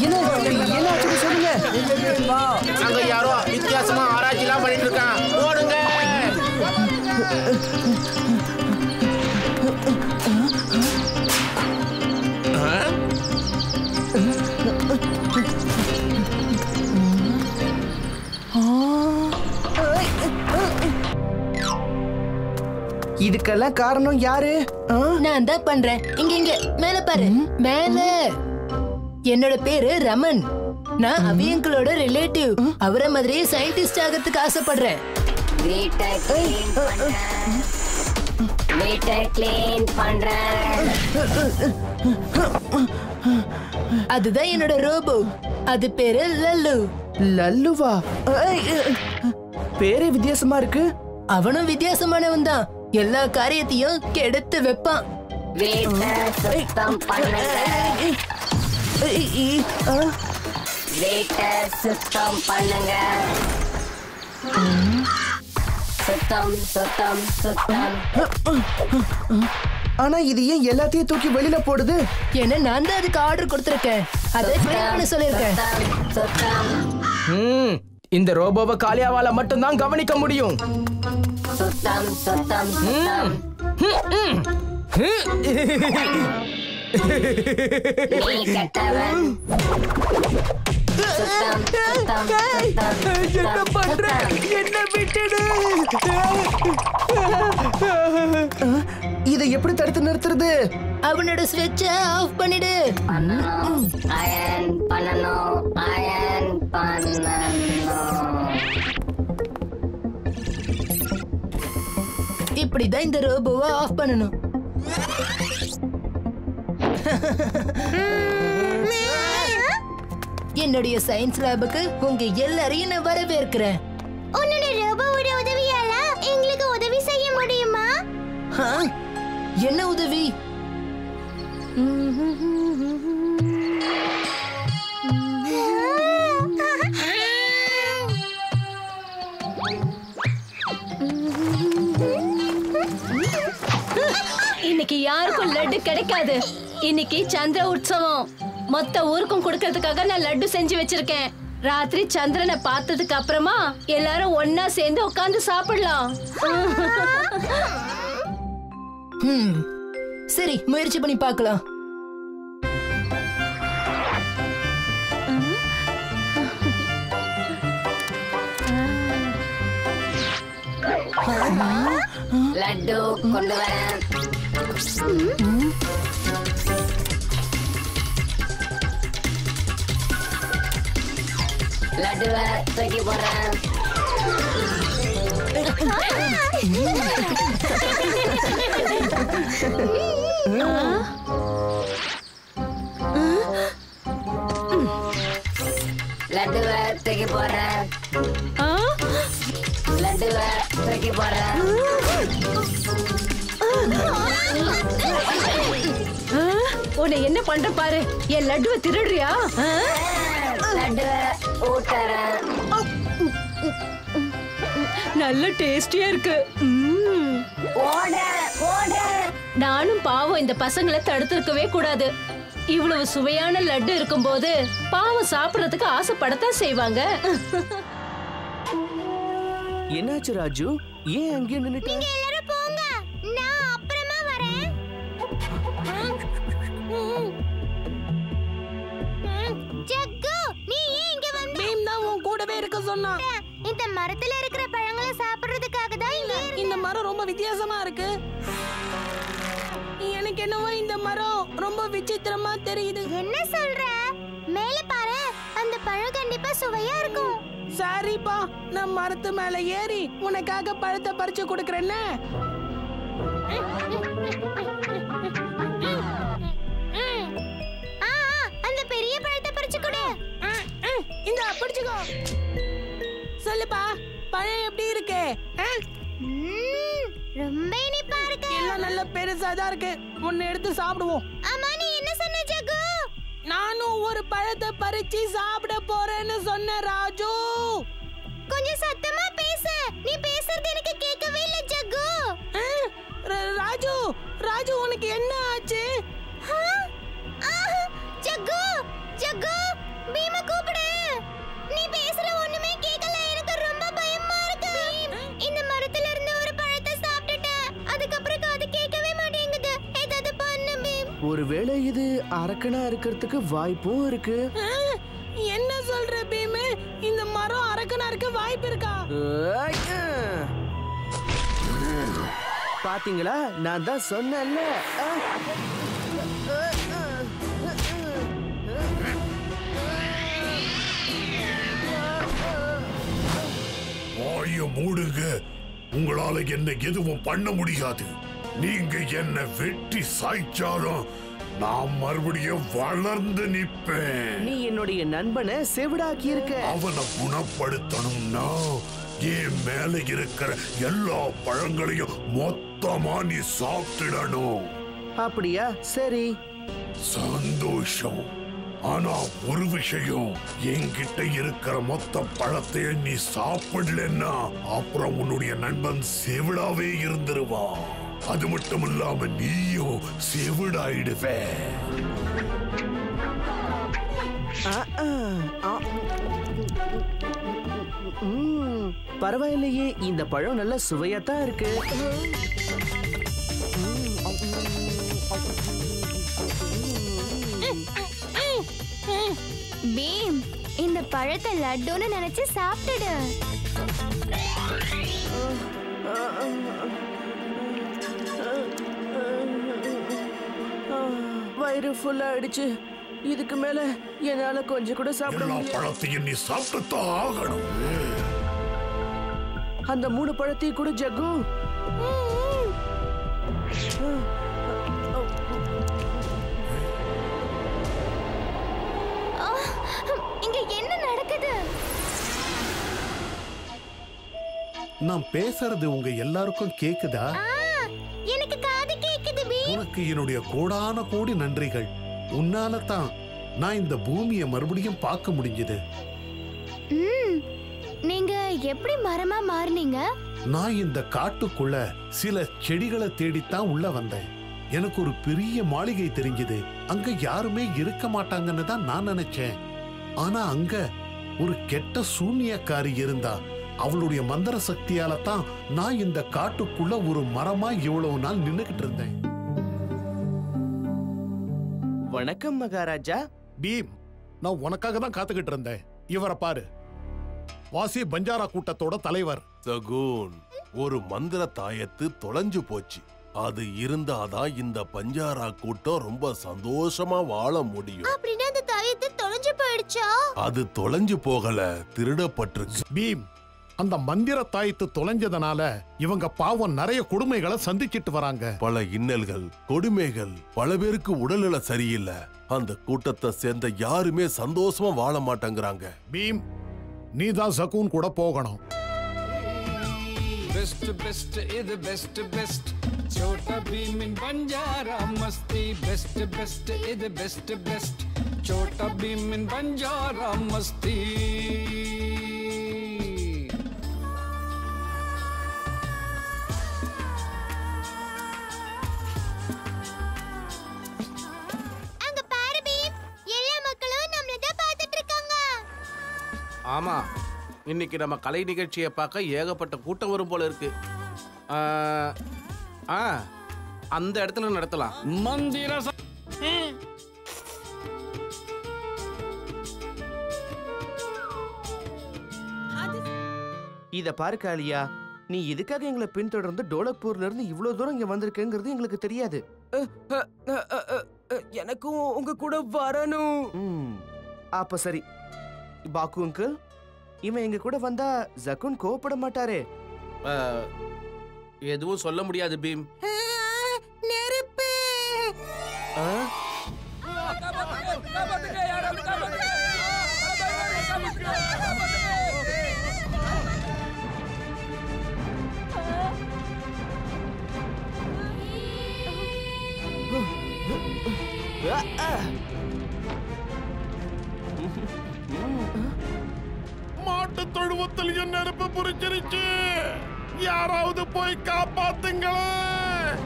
என்ன சொல்லுங்க. அங்க யாரோ வித்தியாசமா ஆராய்ச்சி எல்லாம் பண்ணிட்டு இருக்கான். ஓடுங்க. இதுக்கெல்லாம் காரணம் யாரு? நான் தான் பண்றேன். இங்க மேல பாரு, மேல. என்னோட பேரு ரமன். நான் அபியங்களோட ரிலேட்டிவ். அவரை மாதிரியே சயின்டிஸ்ட் ஆகிறதுக்கு ஆசைப்படுறேன். அதுதான் என்னோட ரோபோ. அது பேரு லல்லு. லல்லுவா? பேரே வித்தியாசமா இருக்கு. அவனும் வித்தியாசமானவன் தான். எல்லா காரியத்தையும் கெடுத்து வைப்பான். சுத்தம் பண்ணுங்க. சுத்தம் சுத்தம் சுத்தம். ஆனா இது ஏன் எல்லாத்தையும் தூக்கி வெளியில போடுது? ஏன்னா நான் தான் அதுக்கு ஆர்டர் கொடுத்திருக்கேன். அதை பண்ண சொல்லிருக்கேன். இந்த ரோபோவை காளியாவால மட்டும் தான் கவனிக்க முடியும். சுத்தம் சுத்தம் சுத்தம். நீ கெட்டவன். சுத்தம் சுத்தம் சுத்தம். என்ன பண்ற? என்ன விட்டுடு. இதை எப்படி தடுத்து நிறுத்துறது? அவனோட ஸ்விட்ச ஆஃப் பண்ணிடு. அயன் பண்ணணும். அயன் பண்ணணும். இப்படிதான் இந்த ரோபோவை ஆஃப் பண்ணணும். என்னுடைய சயின்ஸ் லேபுக்கு உங்க எல்லாரையும் நான் வரவேற்கிறேன். உன்னோட ரோபோவோட உதவியால எங்களுக்கு உதவி செய்ய முடியுமா? என்ன உதவி? இன்னைக்கு யாருக்கும் லட்டு கிடைக்காது. இன்னைக்கு சந்திர உற்சவம். மொத்த ஊருக்கும் கொடுக்கறதுக்காக நான் லட்டு செஞ்சு வச்சிருக்கேன். ராத்திரி சந்திரனை பார்த்ததுக்கு அப்புறமா எல்லாரும் ஒன்னா சேர்ந்து உட்கார்ந்து சாப்பிடலாம். சரி, முயற்சி பண்ணி பார்க்கலாம். லட்டு கொண்டு வரேன். லட்டுவை தூக்கி போடுறேன். லட்டுவை தூக்கி போடுறேன். லட்டுவை தூக்கி போடுறேன். உன்னை என்ன பண்ற பாரு. என் லட்டுவை திருடுறியா? லட்டுவை ஊட்டுறேன். நல்ல டேஸ்டியா இருக்கு. நானும் பாவம் இந்த பசங்களை தடுத்திருக்கவே கூடாது. இவ்வளவு சுவையான லட்டு இருக்கும்போது பாவம் சாப்பிடறதுக்கு ஆசைப்படத்தான் செய்வாங்க. என்னாச்சு ராஜு? ஏன் அங்கே நின்னுட்ட? நீங்க எல்லாரும் போங்க, நான் அப்புறமா வரேன். ஜக்கு, நீ ஏன் இங்க வந்த? பீம் தான் உன் கூடவே இருக்க சொன்னா. இந்த மரத்துல இருக்கிற பழங்களை சாப்பிடுறதுக்காக தான் இங்க. இந்த மரம் ரொம்ப வித்தியாசமா இருக்கு. எனக்கு என்னவோ இந்த மரம் ரொம்ப விசித்திரமா தெரியுது. என்ன சொல்ற? மேல பாரு, அந்த பழம் கண்டிப்பா சுவையா இருக்கும். சரிப்பா, நான் மரத்து மேல ஏறி உனக்காக பழத்தை பறிச்சு கொடுக்கறேன்னு. அந்த பெரிய பழத்தை பறிச்சு கொடு. இந்த பிடிச்சுக்கோ. சொல்லுப்பா, பழம் எப்படி இருக்கு? ரொம்ப இனிப்பா இருக்கு. எல்லாம் நல்ல பெருசா தான் இருக்கு. ஒன்னு எடுத்து சாப்பிடுவோம். அம்மா, நீ என்ன சொன்ன ஜகு? நானும் ஒரு பழத்தை பறிச்சு சாப்பிட போறேன்னு சொன்ன ராஜு. கொஞ்சம் சத்தமா பேசு. நீ பேசுறது எனக்கு கேட்கவே இல்ல ஜகு. ராஜு, ராஜு உனக்கு என்ன ஆச்சு? ஒருவேளை இது அரக்கனா இருக்கிறதுக்கு வாய்ப்பும் இருக்கு. என்ன சொல்ற பீமு? இந்த மரம் அரக்கனா இருக்க வாய்ப்பு இருக்கா? பாத்தீங்களா, நான் தான் சொன்னேன்ல. வாய மூடுங்க. உங்களால என்ன எதுவும் பண்ண முடியாது. நீங்க என்ன வெட்டி சாய்ச்சாலும் நான் மறுபடியும் வளர்ந்து நிப்பேன். நீ என்னுடைய நண்பனை செவிடாக்கி இருக்க. அவனை குணப்படுத்தணும்னா என் மேல இருக்கிற எல்லா பழங்களையும் மொத்தமா நீ சாப்பிட்டுடணும். அப்படியா? சரி, சந்தோஷம். ஆனா ஒரு விஷயம், என்கிட்ட இருக்கிற மொத்த பழத்தையும் நீ சாப்பிடலன்னா அப்புறம் உன்னுடைய நண்பன் செவிடாவே இருந்துருவா. அது மட்டும் இல்லாம நீயும் செவிடாயிடுவே. பரவாயில்லையே, இந்த பழம் நல்ல சுவையாத்தான் இருக்கு. பீம், இந்த பழத்தை லட்டுன்னு நினைச்சு சாப்பிட்டுடு. வயிறு ஃபுல்லா ஆயிடுச்சு. இதுக்கு மேல என்னால கொஞ்சம் கூட சாப்பிட எல்லா முடியாது. பழத்தையும் நீ சாப்பிட்டுத்தான் ஆகணும். அந்த 3 பழத்தையும் கூட ஜக்கு. இங்க என்ன நடக்குது? நான் பேசுறது உங்க எல்லாருக்கும் கேக்குதா? எனக்கு காது கேக்குது பீம். உனக்கு என்னுடைய கோடான கோடி நன்றிகள். உன்னால தான் நான் இந்த பூமியை மறுபடியும் பார்க்க முடிஞ்சது. நீங்க எப்படி மரமா மாறுனீங்க? நான் இந்த காட்டுக்குள்ள சில செடிகளை தேடித்தான் உள்ள வந்தேன். எனக்கு ஒரு பெரிய மாளிகை தெரிஞ்சது. அங்க யாருமே இருக்க மாட்டாங்கன்னு தான் நான் நினைச்சேன். ஆனா அங்க ஒரு கெட்ட சூனியக்காரி இருந்தா. அவளுடைய மந்திர சக்தியால தான் நான் இந்த காட்டுக்குள்ள ஒரு மரமா இவ்வளவு நாள் நின்னுகிட்டு இருந்தேன். வணக்கம் மகாராஜா. பீம், நான் உனக்காக தான் காத்துக்கிட்டு இருந்தேன். இவரை பாரு, வாசி பஞ்சாரா கூட்டத்தோட தலைவர். சகுன், ஒரு மந்திர தாயத்து தொலைஞ்சு போச்சு. அது இருந்தாதான் இந்த பஞ்சாரா கூட்டம் ரொம்ப சந்தோஷமா வாழ முடியும். அப்படின்னா அந்த தாயத்து தொலைஞ்சு போயிடுச்சா? அது தொலைஞ்சு போகல, திருடப்பட்டிருக்கு. பீம், அந்த மந்திர தாயத்து தொலைஞ்சதனால இவங்க பாவம் நிறைய கொடுமைகளை சந்திச்சிட்டு வராங்க. பல இன்னல்கள், கொடுமைகள், பல பேருக்கு உடல்நல சரியில்லை. அந்த கூட்டத்தை சேர்ந்த யாருமே சந்தோஷமா வாழ மாட்டேங்கிறாங்க. பீம், நீதான் சகூன் கூட போகணும். பெஸ்ட் பெஸ்ட் இது பெஸ்ட் பெஸ்ட் சோட்டா பீமின் பஞ்சாரா மஸ்தி. பெஸ்ட் பெஸ்ட் இது பெஸ்ட் பெஸ்ட் சோட்டா பீமின் பஞ்சாரா மஸ்தி. அங்க பாரு பீம், எல்லா மக்களும் நம்மள தான் பார்த்துட்டு இருக்காங்க. ஆமா, இன்னைக்கு நம்ம கலை நிகழ்ச்சியை பார்க்க ஏகப்பட்ட கூட்டம் வரும் போல இருக்கு. அந்த இடத்துல நடத்தலாம். மந்திர இத பாரு காளியா, நீ எதுக்காக எங்களை பின்தொடர்ந்து டோலக்பூர்ல இருந்து இவ்வளவு தூரம் இங்க வந்திருக்கேங்கிறது எங்களுக்கு தெரியாது. எனக்கும் உங்க கூட வரணும். அப்ப சரி பாக்கு அங்கிள், இவன் எங்க கூட வந்தா ஜகுன் கோவப்பட மாட்டாரே? எதுவும் சொல்ல முடியாது பீம். நெருப்பு. மாட்டு தொழுவத்தில் என் நெருப்பு புரிச்சிருச்சு. யாராவது போய் காப்பாத்துங்களேன்.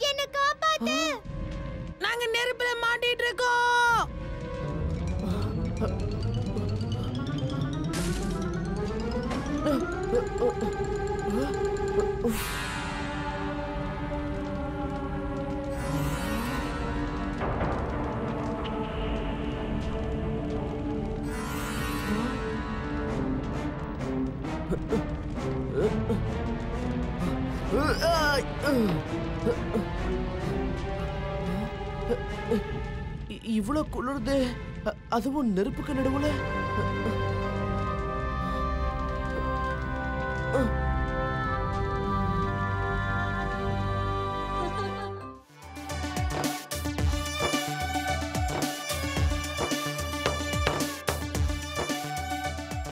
என்ன காப்பாத்து. நாங்க நெருப்புல மாட்டிட்டு இருக்கோம். இவ்வளவு குளிர்து, அதுவும் நெருப்புக்கு நடுவுல.